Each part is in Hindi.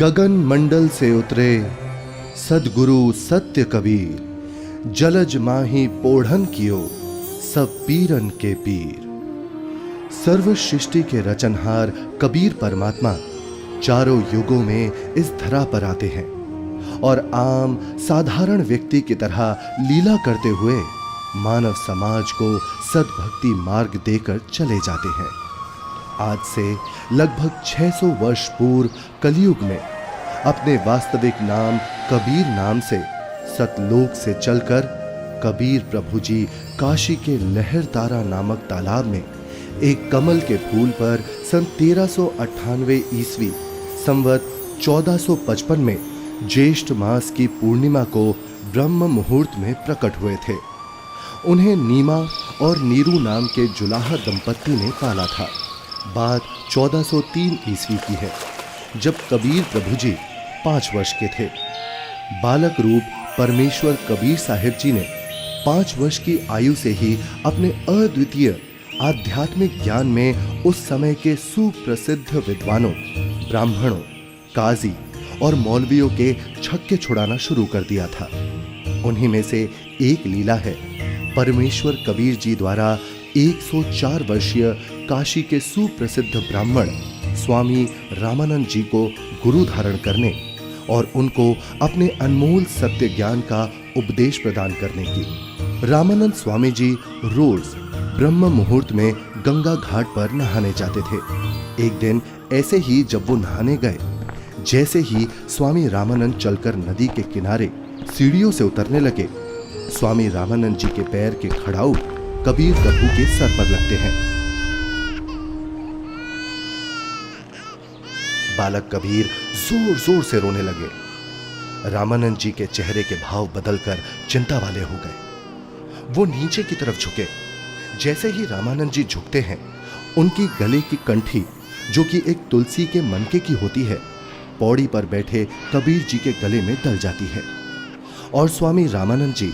गगन मंडल से उतरे सदगुरु सत्य कबीर, जलज माही पोढ़न कियो सब पीरन के पीर। सर्व सृष्टि के रचनहार कबीर परमात्मा चारों युगों में इस धरा पर आते हैं और आम साधारण व्यक्ति की तरह लीला करते हुए मानव समाज को सद्भक्ति मार्ग देकर चले जाते हैं। आज से लगभग 600 वर्ष पूर्व कलयुग में अपने वास्तविक नाम कबीर नाम से सतलोक से चलकर कबीर प्रभु जी काशी के लहरतारा नामक तालाब में एक कमल के फूल पर सन 1398 ईस्वी संवत 1455 में ज्येष्ठ मास की पूर्णिमा को ब्रह्म मुहूर्त में प्रकट हुए थे। उन्हें नीमा और नीरू नाम के जुलाहा दंपत्ति ने पाला था। बात 1403 ईस्वी की है, जब कबीर प्रभु जी 5 वर्ष के थे। बालक रूप परमेश्वर कबीर साहिब जी ने 5 वर्ष की आयु से ही अपने अद्वितीय आध्यात्मिक ज्ञान में उस समय के सुप्रसिद्ध विद्वानों, ब्राह्मणों, काजी और मौलवियों के छक्के छुड़ाना शुरू कर दिया था। उन्हीं में से एक लीला है परमेश्वर कबीर जी द्वारा 104 वर्षीय काशी के सुप्रसिद्ध ब्राह्मण स्वामी रामानंद जी को गुरु धारण करने और उनको अपने अनमोल सत्य ज्ञान का उपदेश प्रदान करने की। रामानंद स्वामी जी रोज ब्रह्म मुहूर्त में गंगा घाट पर नहाने जाते थे। एक दिन ऐसे ही जब वो नहाने गए, जैसे ही स्वामी रामानंद चलकर नदी के किनारे सीढ़ियों से उतरने लगे, स्वामी रामानंद जी के पैर के खड़ाऊ कबीर प्रभु के सर पर लगते हैं। बालक कबीर जोर जोर से रोने लगे। रामानंद जी के चेहरे के भाव बदलकर चिंता वाले हो गए। वो नीचे की तरफ झुके। जैसे ही रामानंद जी झुकते हैं, उनकी गले की कंठी, जो कि एक तुलसी के मनके की होती है, पौड़ी पर बैठे कबीर जी के गले में डल जाती है और स्वामी रामानंद जी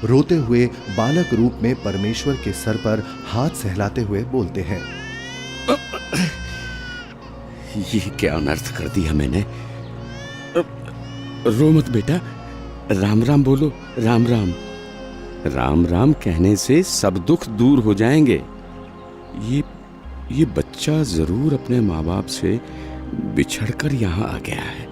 रोते हुए बालक रूप में परमेश्वर के सर पर हाथ सहलाते हुए बोलते हैं, ये क्या अनर्थ कर दिया मैंने। रो मत बेटा, राम राम बोलो। राम राम। राम राम कहने से सब दुख दूर हो जाएंगे। ये बच्चा जरूर अपने माँ बाप से बिछड़कर यहाँ आ गया है।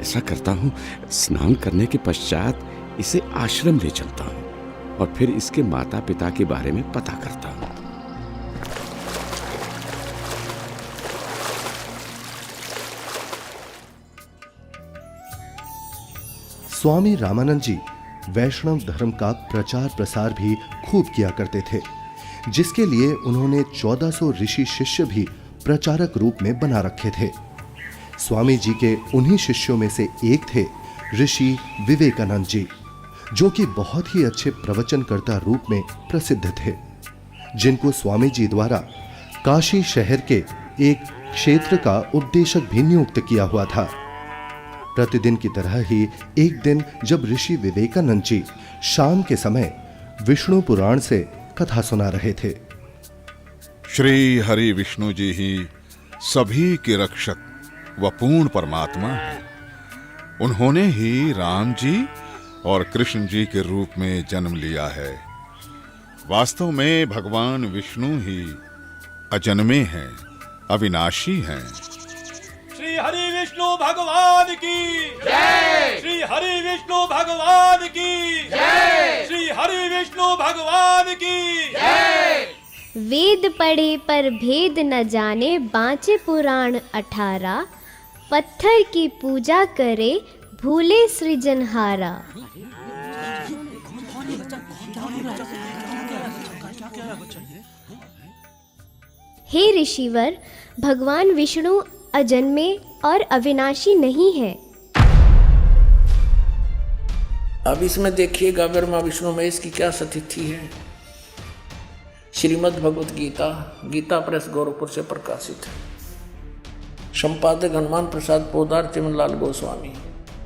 ऐसा करता हूँ, स्नान करने के पश्चात इसे आश्रम ले चलता हूँ और फिर इसके माता पिता के बारे में पता करता हूँ। स्वामी रामानंद जी वैष्णव धर्म का प्रचार प्रसार भी खूब किया करते थे, जिसके लिए उन्होंने 1400 ऋषि शिष्य भी प्रचारक रूप में बना रखे थे। स्वामी जी के उन्हीं शिष्यों में से एक थे ऋषि विवेकानंद जी, जो कि बहुत ही अच्छे प्रवचनकर्ता रूप में प्रसिद्ध थे, जिनको स्वामी जी द्वारा काशी शहर के एक क्षेत्र का उपदेशक भी नियुक्त किया हुआ था। प्रतिदिन की तरह ही एक दिन जब ऋषि विवेकानंद जी शाम के समय विष्णु पुराण से कथा सुना रहे थे। श्री हरि विष्णु जी ही सभी के रक्षक व पूर्ण परमात्मा है। उन्होंने ही राम जी और कृष्ण जी के रूप में जन्म लिया है। वास्तव में भगवान विष्णु ही अजन्मे हैं, अविनाशी हैं। श्री हरि विष्णु भगवान की जय। श्री हरि विष्णु भगवान की जय। श्री हरि विष्णु भगवान की जय। वेद पढ़े पर भेद न जाने, बाँचे पुराण 18। पत्थर की पूजा करे, भूले सृजनहारा। हे ऋषिवर, भगवान विष्णु अजन्मे और अविनाशी नहीं है। अब इसमें देखिएगा ब्रह्मा विष्णु महेश की क्या स्थिति है। श्रीमद् भगवत गीता, गीता प्रेस गोरखपुर से प्रकाशित है। संपादक हनुमान प्रसाद पोदार, चिमनलाल गोस्वामी।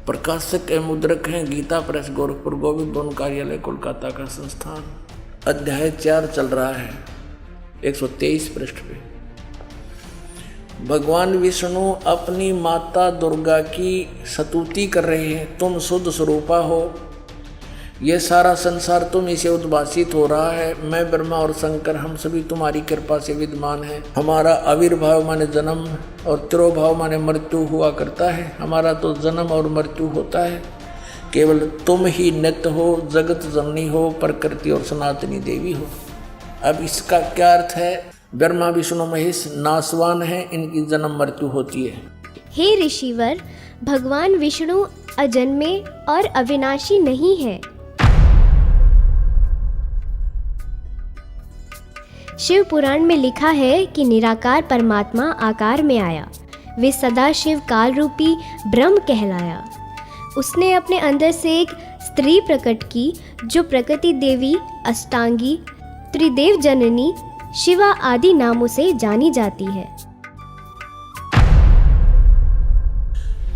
प्रकाशक एवं मुद्रक हैं गीता प्रेस गोरखपुर, गोविंद भवन कार्यालय कोलकाता का संस्थान। अध्याय 4 चल रहा है 123 पृष्ठ पे। भगवान विष्णु अपनी माता दुर्गा की स्तुति कर रहे हैं, तुम शुद्ध स्वरूपा हो, ये सारा संसार तुम इसे उद्भासित हो रहा है। मैं ब्रह्मा और शंकर हम सभी तुम्हारी कृपा से विद्यमान हैं। हमारा आविर्भाव माने जन्म और तिरोभाव माने मृत्यु हुआ करता है। हमारा तो जन्म और मृत्यु होता है, केवल तुम ही नित्य हो, जगत जननी हो, प्रकृति और सनातनी देवी हो। अब इसका क्या अर्थ है? ब्रह्मा विष्णु महेश नाशवान है, इनकी जन्म मृत्यु होती है। हे ऋषिवर, भगवान विष्णु अजन्मे और अविनाशी नहीं है। शिव पुराण में लिखा है कि निराकार परमात्मा आकार में आया, वे सदा शिव काल रूपी ब्रह्म कहलाया। उसने अपने अंदर से एक स्त्री प्रकट की जो प्रकृति देवी, अष्टांगी, त्रिदेव जननी, शिवा आदि नामों से जानी जाती है।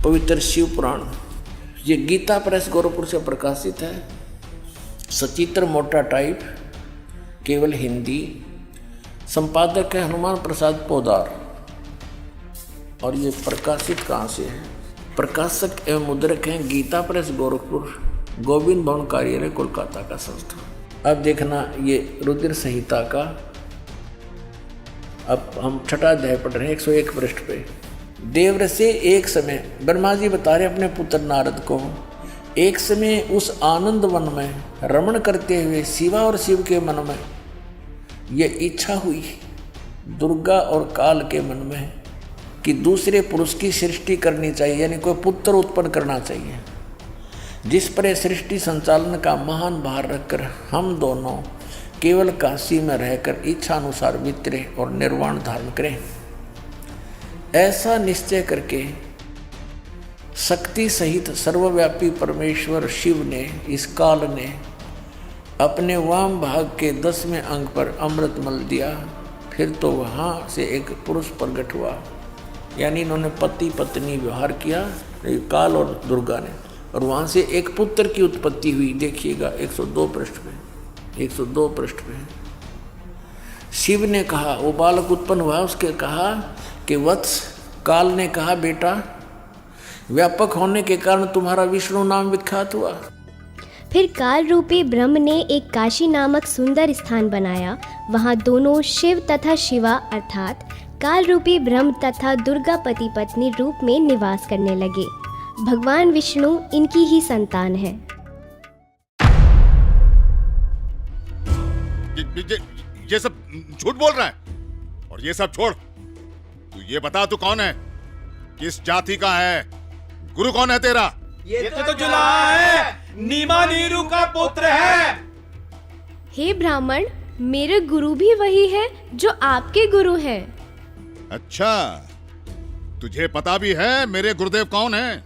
पवित्र शिव पुराण ये गीता प्रेस गोरखपुर से प्रकाशित है। सचित्र मोटा टाइप, केवल हिंदी। संपादक है हनुमान प्रसाद पोदार। और ये प्रकाशित कहाँ से है? प्रकाशक एवं मुद्रक हैं गीता प्रेस गोरखपुर, गोविंद भवन कार्यालय कोलकाता का संस्था। अब देखना ये रुद्र संहिता का, अब हम छठा अध्याय पढ़ रहे हैं 101 पृष्ठ पे। देवर से एक समय ब्रह्मा जी बता रहे अपने पुत्र नारद को, एक समय उस आनंद वन में रमण करते हुए शिवा और शिव के मन में ये इच्छा हुई, दुर्गा और काल के मन में, कि दूसरे पुरुष की सृष्टि करनी चाहिए, यानी कोई पुत्र उत्पन्न करना चाहिए, जिस पर सृष्टि संचालन का महान भार रखकर हम दोनों केवल काशी में रहकर इच्छा अनुसार वितरे और निर्वाण धारण करें। ऐसा निश्चय करके शक्ति सहित सर्वव्यापी परमेश्वर शिव ने, इस काल ने, अपने वाम भाग के 10वें अंग पर अमृत मल दिया। फिर तो वहाँ से एक पुरुष प्रकट हुआ, यानी इन्होंने पति पत्नी व्यवहार किया, काल और दुर्गा ने, और वहाँ से एक पुत्र की उत्पत्ति हुई। देखिएगा 102 पृष्ठ में, 102 पृष्ठ में शिव ने कहा, वो बालक उत्पन्न हुआ, उसके कहा कि वत्स, काल ने कहा बेटा, व्यापक होने के कारण तुम्हारा विष्णु नाम विख्यात हुआ। फिर काल रूपी ब्रह्म ने एक काशी नामक सुंदर स्थान बनाया। वहाँ दोनों शिव तथा शिवा अर्थात काल रूपी ब्रह्म तथा दुर्गा पति पत्नी रूप में निवास करने लगे। भगवान विष्णु इनकी ही संतान है। ये सब झूठ बोल रहा है। और ये सब छोड़, तू ये बता तू कौन है, किस जाति का है, गुरु कौन है तेरा? ये तो जुलाहा है, नीमा नीरू का पुत्र है। हे ब्राह्मण, मेरे गुरु भी वही है जो आपके गुरु हैं। अच्छा, तुझे पता भी है मेरे गुरुदेव कौन है?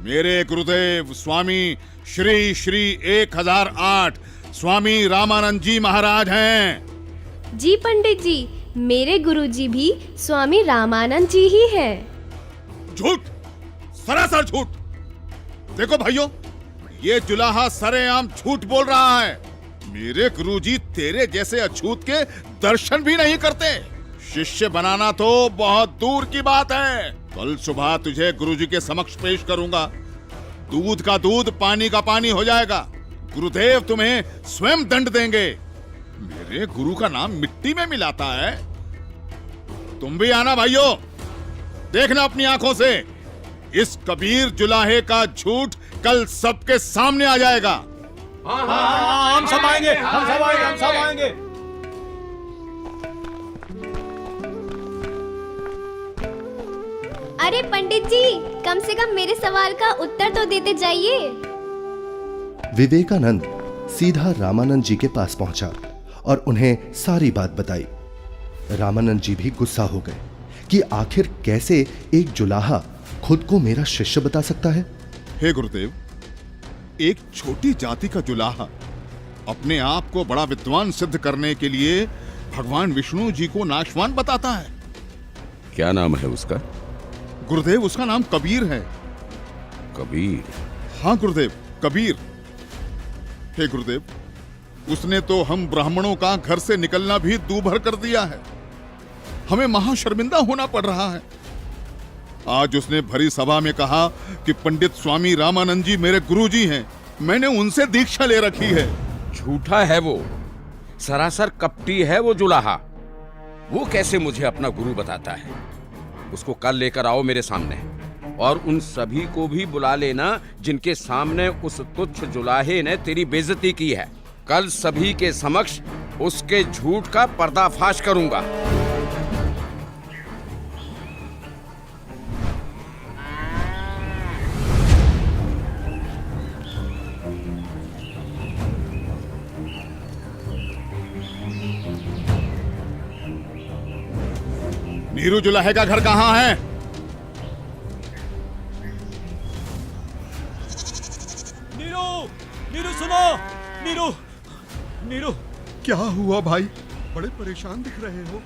मेरे गुरुदेव स्वामी श्री श्री 1008 स्वामी रामानंद जी महाराज हैं। जी पंडित जी, मेरे गुरुजी भी स्वामी रामानंद जी ही हैं। झूठ, सरासर झूठ। देखो भाइयों, ये जुलाहा सरेआम झूठ बोल रहा है। मेरे गुरुजी तेरे जैसे अछूत के दर्शन भी नहीं करते। शिष्य बनाना तो बहुत दूर की बात है। कल सुबह तुझे गुरुजी के समक्ष पेश करूंगा। दूध का दूध, पानी का पानी हो जाएगा। गुरुदेव तुम्हें स्वयं दंड देंगे। मेरे गुरु का नाम मिट्टी में मिलाता है। तुम भी आना भाइयों, देखना अपनी आंखों से। इस कबीर जुलाहे का झूठ कल सबके सामने आ जाएगा। हाँ, हम सब आएंगे, हम सब आएंगे, हम सब आएंगे। अरे पंडित जी, कम से कम मेरे सवाल का उत्तर तो देते जाइए। विवेकानंद सीधा रामानंद जी के पास पहुंचा और उन्हें सारी बात बताई। रामानंद जी भी गुस्सा हो गए कि आखिर कैसे एक जुलाहा खुद को मेरा शिष्य बता सकता है। हे गुरुदेव, एक छोटी जाति का जुलाहा अपने आप को बड़ा विद्वान सिद्ध करने के लिए भगवान विष्णु जी को नाशवान बताता है। क्या नाम है उसका? गुरुदेव, उसका नाम कबीर है। कबीर? हाँ गुरुदेव, कबीर। हे गुरुदेव, उसने तो हम ब्राह्मणों का घर से निकलना भी दूभर कर दिया है। हमें महाशर्मिंदा होना पड़ रहा है। आज उसने भरी सभा में कहा कि पंडित स्वामी रामानंद जी मेरे गुरुजी हैं, मैंने उनसे दीक्षा ले रखी है। झूठा है वो, सरासर कपटी है वो जुलाहा। वो कैसे मुझे अपना गुरु बताता है? उसको कल लेकर आओ मेरे सामने, और उन सभी को भी बुला लेना जिनके सामने उस तुच्छ जुलाहे ने तेरी बेइज्जती की है। कल सभी के समक्ष उसके झूठ का पर्दाफाश करूंगा। नीरू जुलाहे का घर कहाँ है? नीरू, नीरू सुनो, नीरू, नीरू। क्या हुआ भाई? बड़े परेशान दिख रहे हो।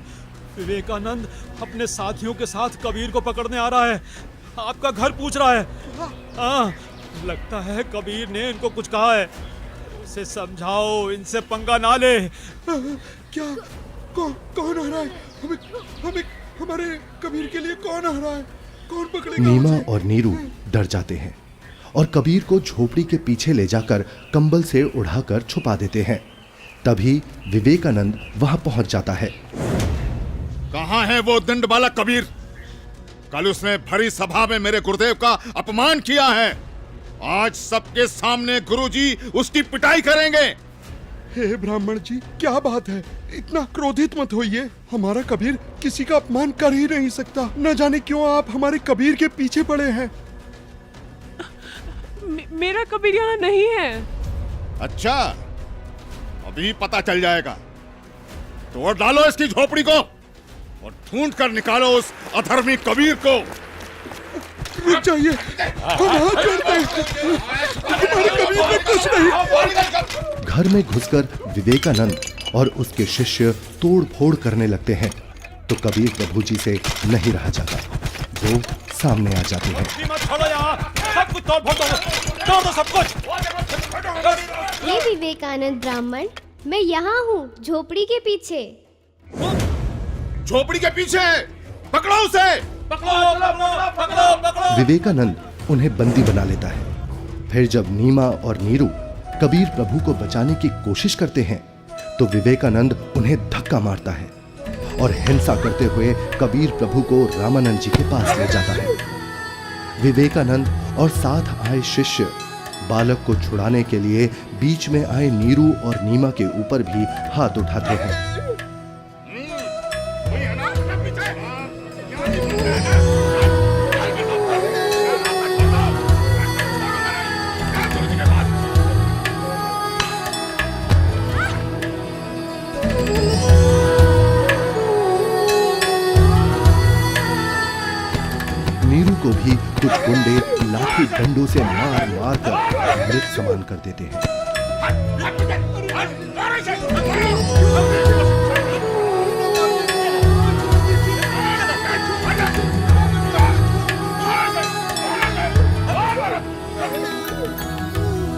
विवेकानंद अपने साथियों के साथ कबीर को पकड़ने आ रहा है। आपका घर पूछ रहा है। हाँ, लगता है कबीर ने इनको कुछ कहा है। उसे समझाओ, इनसे पंगा ना ले। क्या? कौन आ रहा है? हमें हमारे कबीर के लिए कौन आ रहा है? कौन पकड़ेगा? नीमा और नीरू डर जाते हैं और कबीर को झोपड़ी के पीछे ले जाकर कंबल से उड़ाकर छुपा देते हैं। तभी विवेकानंद वहां पहुंच जाता है। कहाँ है वो दंड वाला कबीर? कल उसने भरी सभा में मेरे गुरुदेव का अपमान किया है। आज सबके सामने गुरुजी उसकी पिटाई करेंगे। हे ब्राह्मण जी, क्या बात है? इतना क्रोधित मत होइए। हमारा कबीर किसी का अपमान कर ही नहीं सकता। न जाने क्यों आप हमारे कबीर के पीछे पड़े हैं। मेरा कबीर यहाँ नहीं है। अच्छा, अभी पता चल जाएगा। तोड़ डालो इसकी झोपड़ी को और ढूंढ कर निकालो उस अधर्मी कबीर को। रुक जाइए, हम हाथ जोड़ते हैं। हमारे कबीर में कुछ नहीं। घर में घुसकर विवेकानंद और उसके शिष्य तोड़ फोड़ करने लगते हैं तो कबीर प्रभु जी से नहीं रहा जाता। वो सामने आ जाते हैं। मत छोड़ो यहाँ, सब कुछ तोड़ फोड़ दो, सब कुछ। ये विवेकानंद ब्राह्मण, मैं यहाँ हूँ झोपड़ी के पीछे। झोपड़ी के पीछे पकड़ो उसे। पकड़ो। विवेकानंद उन्हें बंदी बना लेता है। फिर जब नीमा और नीरू कबीर प्रभु को बचाने की कोशिश करते हैं तो विवेकानंद उन्हें धक्का मारता है और हिंसा करते हुए कबीर प्रभु को रामानंद जी के पास ले जाता है। विवेकानंद और साथ आए शिष्य बालक को छुड़ाने के लिए बीच में आए नीरू और नीमा के ऊपर भी हाथ उठाते हैं। नीरू को भी कुछ गुंडे लाठी डंडों से मार मार कर मृत समान कर देते हैं।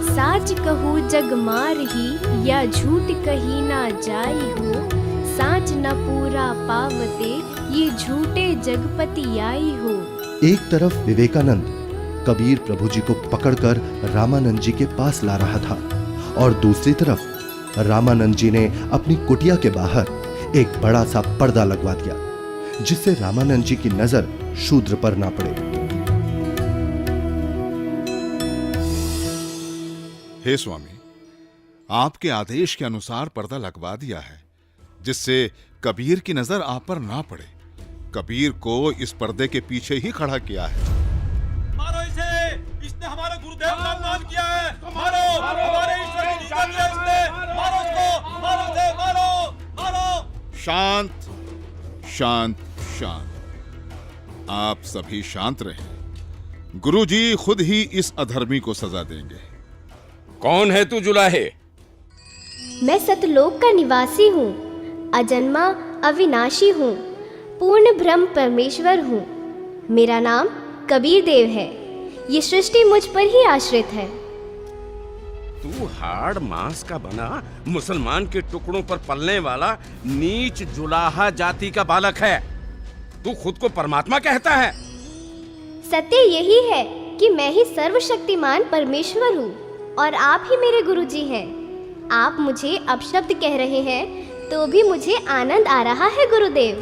साच कहू जग मार ही, या झूठ कही ना जाई हो। साच न पूरा पावते, ये झूठे जगपति आई हो। एक तरफ विवेकानंद कबीर प्रभु जी को पकड़कर रामानंद जी के पास ला रहा था और दूसरी तरफ रामानंद जी ने अपनी कुटिया के बाहर एक बड़ा सा पर्दा लगवा दिया जिससे रामानंद जी की नजर शूद्र पर ना पड़े। हे स्वामी, आपके आदेश के अनुसार पर्दा लगवा दिया है जिससे कबीर की नजर आप पर ना पड़े। कबीर को इस पर्दे के पीछे ही खड़ा किया है। मारो इसे, इसने हमारे गुरुदेव का अपमान किया है। मारो, हमारे ईश्वर की निंदा की है इसने। मारो इसको, मारो इसे, मारो। शांत शांत शांत। आप सभी शांत रहें। गुरुजी खुद ही इस अधर्मी को सजा देंगे। कौन है तू जुलाहे? मैं सतलोक का निवासी हूँ, अजन्मा अविनाशी हूँ, पूर्ण ब्रह्म परमेश्वर हूँ। मेरा नाम कबीर देव है। ये सृष्टि मुझ पर ही आश्रित है। तू हाड़ मांस का बना मुसलमान के टुकड़ों पर पलने वाला नीच जुलाहा जाति का बालक है। तू खुद को परमात्मा कहता है। सत्य यही है कि मैं ही सर्वशक्तिमान परमेश्वर हूँ और आप ही मेरे गुरुजी हैं। आप मुझे अपशब्द कह रहे हैं तो भी मुझे आनंद आ रहा है गुरुदेव।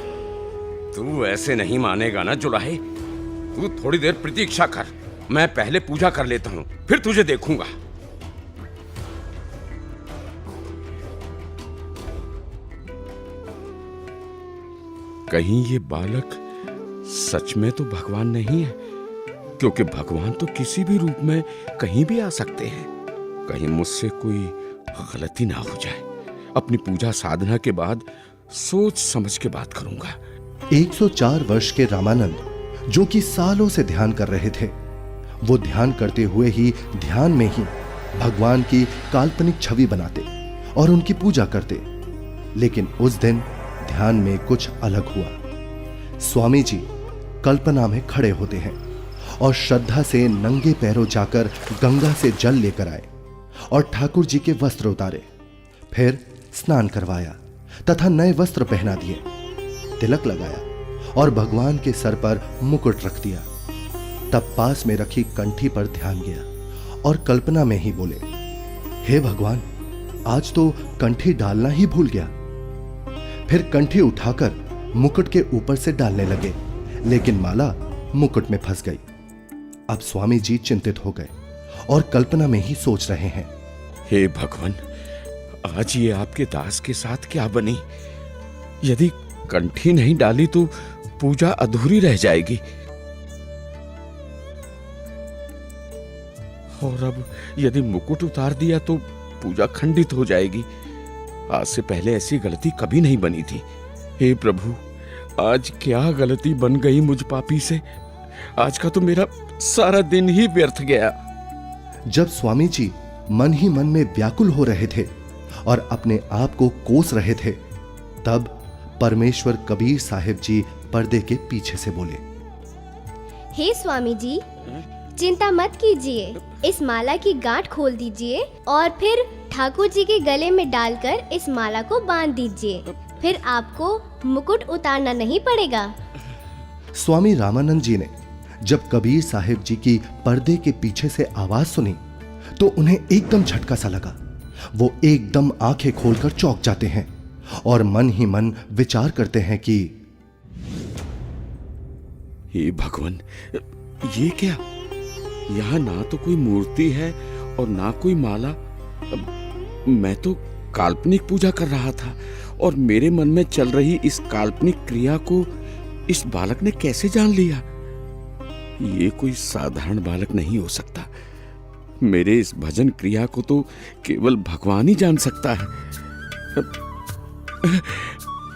तू ऐसे नहीं मानेगा ना जुलाहे। तू थोड़ी देर प्रतीक्षा कर, मैं पहले पूजा कर लेता हूँ, फिर तुझे देखूंगा। कहीं ये बालक सच में तो भगवान नहीं है, क्योंकि भगवान तो किसी भी रूप में कहीं भी आ सकते हैं। कहीं मुझसे कोई गलती ना हो जाए। अपनी पूजा साधना के बाद सोच समझ के बात करूंगा। 104 वर्ष के रामानंद, जो कि सालों से ध्यान कर रहे थे, वो ध्यान करते हुए ही ध्यान में ही भगवान की काल्पनिक छवि बनाते और उनकी पूजा करते। लेकिन उस दिन ध्यान में कुछ अलग हुआ। स्वामी जी कल्पना में खड़े होते हैं और श्रद्धा से नंगे पैरों जाकर गंगा से जल लेकर आए और ठाकुर जी के वस्त्र उतारे, फिर स्नान करवाया तथा नए वस्त्र पहना दिए, तिलक लगाया और भगवान के सर पर मुकुट रख दिया। तब पास में रखी कंठी पर ध्यान गया और कल्पना में ही बोले, हे भगवान, आज तो कंठी डालना ही भूल गया। फिर कंठी उठाकर मुकुट के ऊपर से डालने लगे, लेकिन माला मुकुट में फंस गई। अब स्वामी जी चिंतित हो गए और कल्पना में ही सोच रहे हैं, हे भगवान, आज ये आपके दास के साथ क्या बनी? यदि कंठी नहीं डाली तो पूजा अधूरी रह जाएगी, और अब यदि मुकुट उतार दिया तो पूजा खंडित हो जाएगी। आज से पहले ऐसी गलती कभी नहीं बनी थी। हे प्रभु, आज क्या गलती बन गई मुझ पापी से? आज का तो मेरा सारा दिन ही व्यर्थ गया। जब स्वामी जी मन ही मन में व्याकुल हो रहे थे और अपने आप को कोस रहे थे, तब परमेश्वर कबीर साहिब जी पर्दे के पीछे से बोले, हे स्वामी जी, चिंता मत कीजिए, इस माला की गांठ खोल दीजिए और फिर ठाकुर जी के गले में डालकर इस माला को बांध दीजिए, फिर आपको मुकुट उतारना नहीं पड़ेगा। स्वामी रामानंद जी ने जब कबीर साहिब जी की पर्दे के पीछे से आवाज सुनी तो उन्हें एकदम झटका सा लगा। वो एकदम आंखें खोलकर चौंक जाते हैं और मन ही मन विचार करते हैं कि हे भगवान, ये क्या? यहाँ ना तो कोई मूर्ति है और ना कोई माला। मैं तो काल्पनिक पूजा कर रहा था और मेरे मन में चल रही इस काल्पनिक क्रिया को इस बालक ने कैसे जान लिया? ये कोई साधारण बालक नहीं हो सकता। मेरे इस भजन क्रिया को तो केवल भगवान ही जान सकता है।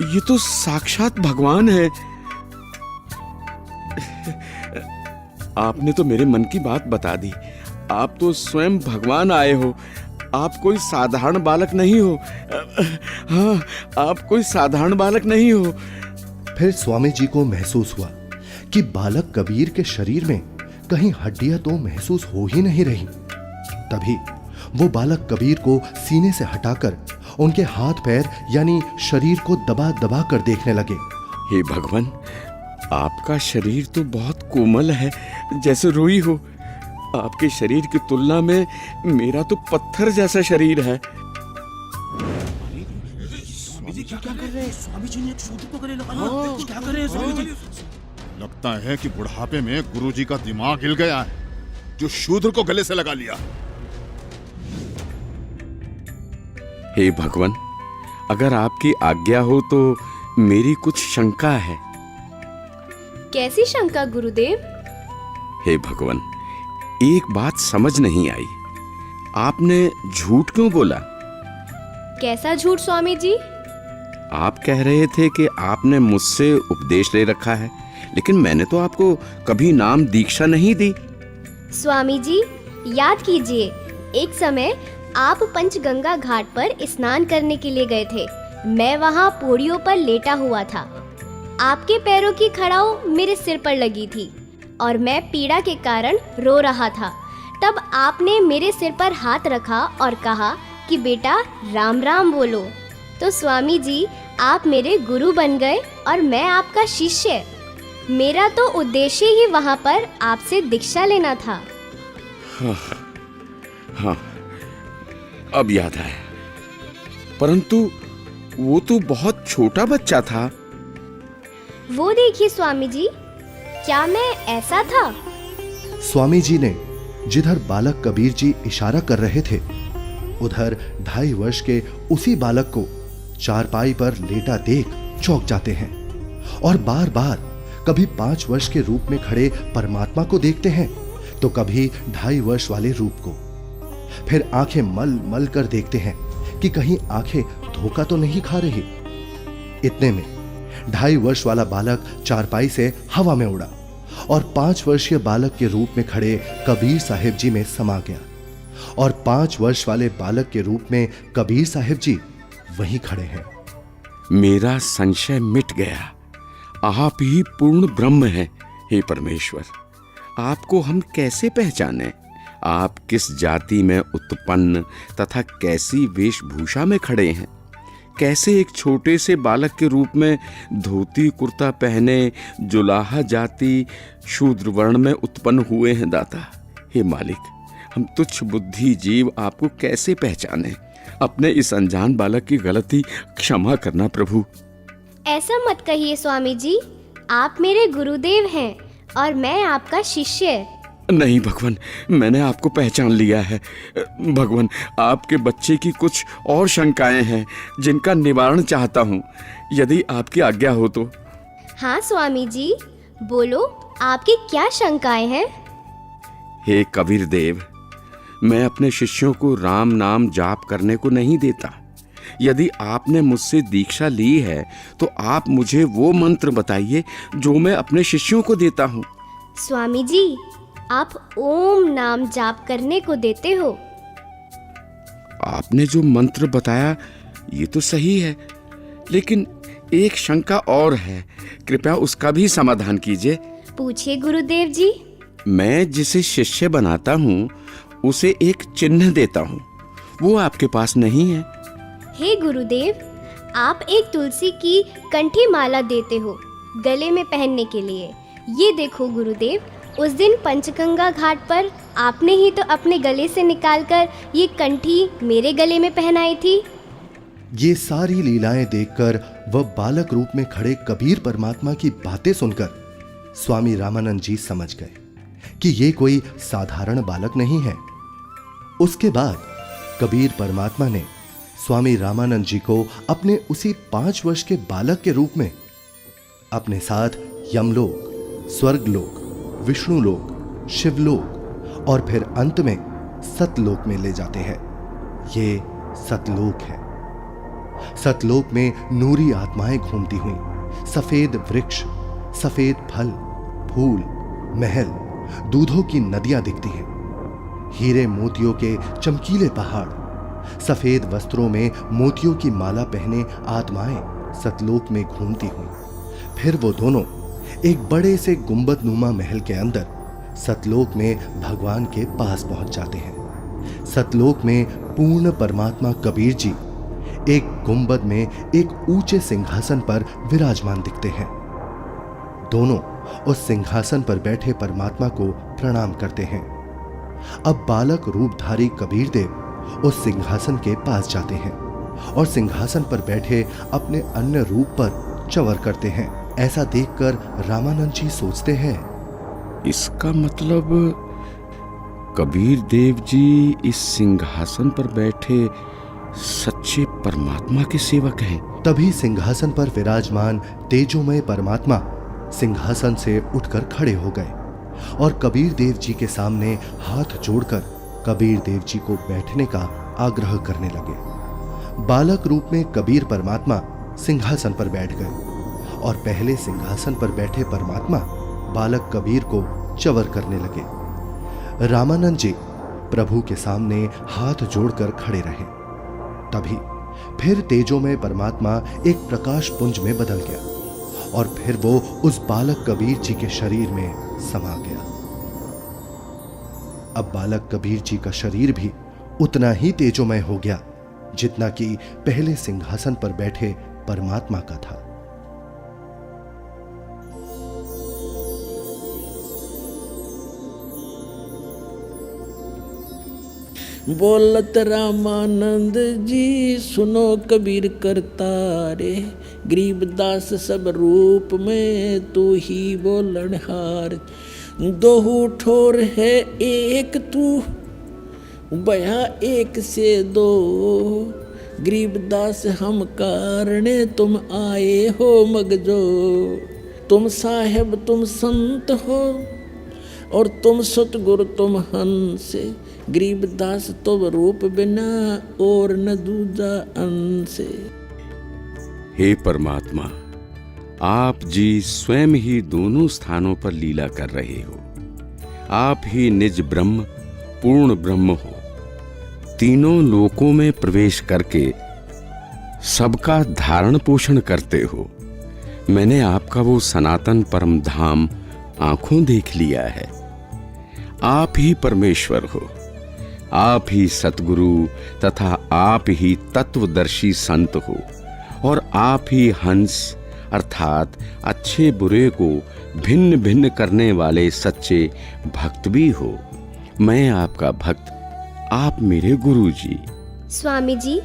ये तो साक्षात भगवान है। आपने तो मेरे मन की बात बता दी। आप तो स्वयं भगवान आए हो। आप कोई साधारण बालक नहीं हो। हाँ, आप कोई साधारण बालक नहीं हो। फिर स्वामी जी को महसूस हुआ कि बालक कबीर के शरीर में कहीं हड्डियां तो महसूस हो ही नहीं रही। तभी वो बालक कबीर को सीने से हटाकर उनके हाथ पैर यानी शरीर को दबा दबा कर देखने लगे। हे भगवान, आपका शरीर तो बहुत कोमल है, जैसे रुई हो। आपके शरीर की तुलना में मेरा तो पत्थर जैसा शरीर है। लगता है कि बुढ़ापे में गुरुजी का दिमाग हिल गया है, जो शूद्र को गले से लगा लिया। हे भगवान, अगर आपकी आज्ञा हो तो मेरी कुछ शंका है। कैसी शंका गुरुदेव? हे भगवान, एक बात समझ नहीं आई। आपने झूठ क्यों बोला? कैसा झूठ स्वामी जी? आप कह रहे थे कि आपने मुझसे उपदेश ले रखा है, लेकिन मैंने तो आपको कभी नाम दीक्षा नहीं दी। स्वामी जी, याद कीजिए, एक समय आप पंचगंगा घाट पर स्नान करने के लिए गए थे। मैं वहाँ पौड़ियों पर लेटा हुआ था। आपके पैरों की खड़ाऊ मेरे सिर पर लगी थी और मैं पीड़ा के कारण रो रहा था। तब आपने मेरे सिर पर हाथ रखा और कहा कि बेटा राम राम बोलो। तो स्वामी जी, आप मेरे गुरु बन गए और मैं आपका शिष्य। मेरा तो उद्देश्य ही वहां पर आपसे दीक्षा लेना था। हाँ, अब याद आया। परंतु वो तो बहुत छोटा बच्चा था। वो देखिए स्वामी जी, क्या मैं ऐसा था? स्वामी जी ने जिधर बालक कबीर जी इशारा कर रहे थे, उधर 2.5 वर्ष के उसी बालक को चारपाई पर लेटा देख चौंक जाते हैं और बार बार कभी 5 वर्ष के रूप में खड़े परमात्मा को देखते हैं तो कभी 2.5 वर्ष वाले रूप को। फिर आंखें मल मल कर देखते हैं कि कहीं आंखें धोखा तो नहीं खा रही। इतने में 2.5 वर्ष वाला बालक चारपाई से हवा में उड़ा और 5 वर्षीय बालक के रूप में खड़े कबीर साहिब जी में समा गया और 5 वर्ष वाले बालक के रूप में कबीर साहिब जी वहीं खड़े हैं। मेरा संशय मिट गया। आप ही पूर्ण ब्रह्म हैं, हे परमेश्वर। आपको हम कैसे पहचानें? आप किस जाति में उत्पन्न तथा कैसी वेशभूषा में खड़े हैं? कैसे एक छोटे से बालक के रूप में धोती कुर्ता पहने जुलाहा जाति शूद्र वर्ण में उत्पन्न हुए हैं दाता? हे मालिक, हम तुच्छ बुद्धि जीव आपको कैसे पहचाने? अपने इस अनजान बालक की गलती क्षमा करना प्रभु। ऐसा मत कहिए स्वामी जी, आप मेरे गुरुदेव हैं और मैं आपका शिष्य। नहीं भगवान, मैंने आपको पहचान लिया है। भगवान, आपके बच्चे की कुछ और शंकाएं हैं जिनका निवारण चाहता हूँ, यदि आपकी आज्ञा हो तो। हाँ स्वामी जी, बोलो, आपकी क्या शंकाएं हैं? हे कबीर देव, मैं अपने शिष्यों को राम नाम जाप करने को नहीं देता। यदि आपने मुझसे दीक्षा ली है तो आप मुझे वो मंत्र बताइए जो मैं अपने शिष्यों को देता हूँ। स्वामी जी, आप ओम नाम जाप करने को देते हो। आपने जो मंत्र बताया ये तो सही है, लेकिन एक शंका और है, कृपया उसका भी समाधान कीजिए। पूछिए गुरुदेव जी। मैं जिसे शिष्य बनाता हूँ उसे एक चिन्ह देता हूँ, वो आपके पास नहीं है। हे गुरुदेव, आप एक तुलसी की कंठी माला देते हो गले में पहनने के लिए। ये देखो गुरुदेव, उस दिन पंचगंगा घाट पर आपने ही तो अपने गले से निकालकर ये कंठी मेरे गले में पहनाई थी। ये सारी लीलाएं देखकर वह बालक रूप में खड़े कबीर परमात्मा की बातें सुनकर स्वामी रामानंद जी समझ गए कि ये कोई साधारण बालक नहीं है। उसके बाद कबीर परमात्मा ने स्वामी रामानंद जी को अपने उसी 5 वर्ष के बालक के रूप में अपने साथ यमलोक, स्वर्गलोक, विष्णुलोक, शिवलोक और फिर अंत में सतलोक में ले जाते हैं। ये सतलोक है। सतलोक में नूरी आत्माएं घूमती हुई, सफेद वृक्ष, सफेद फल, फूल, महल, दूधों की नदियां दिखती हैं, हीरे मोतियों के चमकीले पहाड़, सफेद वस्त्रों में मोतियों की माला पहने आत्माएं सतलोक में घूमती हुई। फिर वो दोनों एक बड़े से गुंबदनुमा महल के अंदर सतलोक में भगवान के पास पहुंच जाते हैं। सतलोक में पूर्ण परमात्मा कबीर जी एक गुंबद में एक ऊंचे सिंहासन पर विराजमान दिखते हैं। दोनों उस सिंहासन पर बैठे परमात्मा को प्रणाम करते हैं। अब बालक रूपधारी कबीर देव उस सिंहासन के पास जाते हैं और सिंहासन पर बैठे अपने अन्य रूप पर चवर करते हैं। ऐसा देखकर रामानंद जी सोचते हैं, इसका मतलब कबीर देव जी इस सिंहासन पर बैठे सच्चे परमात्मा के सेवक हैं। तभी सिंहासन पर विराजमान तेजोमय परमात्मा सिंहासन से उठकर खड़े हो गए और कबीर देव जी के सामने हाथ जोड़कर कबीर देव जी को बैठने का आग्रह करने लगे। बालक रूप में कबीर परमात्मा सिंहासन पर बैठ गए और पहले सिंहासन पर बैठे परमात्मा बालक कबीर को चवर करने लगे। रामानंद जी प्रभु के सामने हाथ जोड़कर खड़े रहे। तभी फिर तेजोमय परमात्मा एक प्रकाश पुंज में बदल गया और फिर वो उस बालक कबीर जी के शरीर में समा गया। अब बालक कबीर जी का शरीर भी उतना ही तेजोमय हो गया जितना कि पहले सिंहासन पर बैठे परमात्मा का था। बोलत रामानंद जी सुनो कबीर करतारे, गरीबदास सब रूप में तू ही बोलनहार। दोहू ठोर है एक तू बया एक से दो, गरीबदास हम कारणे तुम आए हो मगजो। तुम साहेब तुम संत हो और तुम सतगुरु तुम हंस, गरीबदास तुम रूप बिना और न दूजा अंश। हे परमात्मा, आप जी स्वयं ही दोनों स्थानों पर लीला कर रहे हो। आप ही निज ब्रह्म पूर्ण ब्रह्म हो। तीनों लोकों में प्रवेश करके सबका धारण पोषण करते हो। मैंने आपका वो सनातन परम धाम आंखों देख लिया है। आप ही परमेश्वर हो, आप ही सतगुरु तथा आप ही तत्वदर्शी संत हो, और आप ही हंस अर्थात अच्छे बुरे को भिन्न भिन्न करने वाले सच्चे भक्त भी हो। मैं आपका भक्त, आप मेरे गुरुजी। स्वामी जी,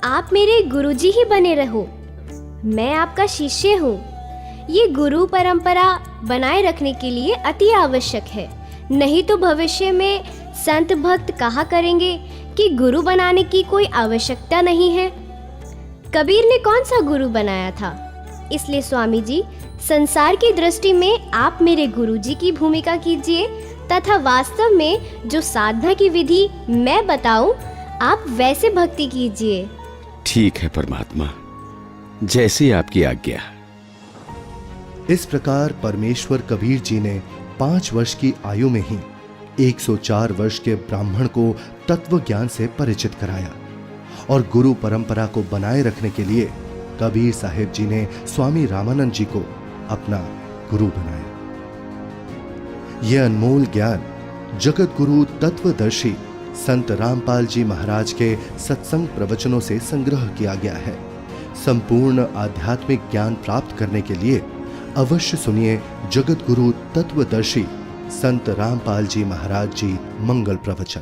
आप मेरे गुरुजी ही बने रहो। मैं आपका शिष्य हूँ। ये गुरु परंपरा बनाए रखने के लिए अति आवश्यक है, नहीं तो भविष्य में संत भक्त कहा करेंगे कि गुरु बनाने की कोई आवश्यकता नहीं है। कबीर ने कौन सा गुरु बनाया था? इसलिए स्वामी जी, संसार की दृष्टि में आप मेरे गुरुजी की भूमिका कीजिए तथा वास्तव में जो साधना की विधि मैं बताऊं, आप वैसे भक्ति कीजिए। ठीक है परमात्मा, जैसी आपकी आज्ञा। इस प्रकार परमेश्वर कबीर जी ने 5 वर्ष की आयु में ही 104 वर्ष के ब्राह्मण को तत्व ज्ञान से परिचित कराया, और गुरु परंपरा को बनाए रखने के लिए कबीर साहेब जी ने स्वामी रामानंद जी को अपना गुरु बनाया। यह अनमोल ज्ञान जगत गुरु तत्वदर्शी संत रामपाल जी महाराज के सत्संग प्रवचनों से संग्रह किया गया है। संपूर्ण आध्यात्मिक ज्ञान प्राप्त करने के लिए अवश्य सुनिए जगत गुरु तत्वदर्शी संत रामपाल जी महाराज जी मंगल प्रवचन।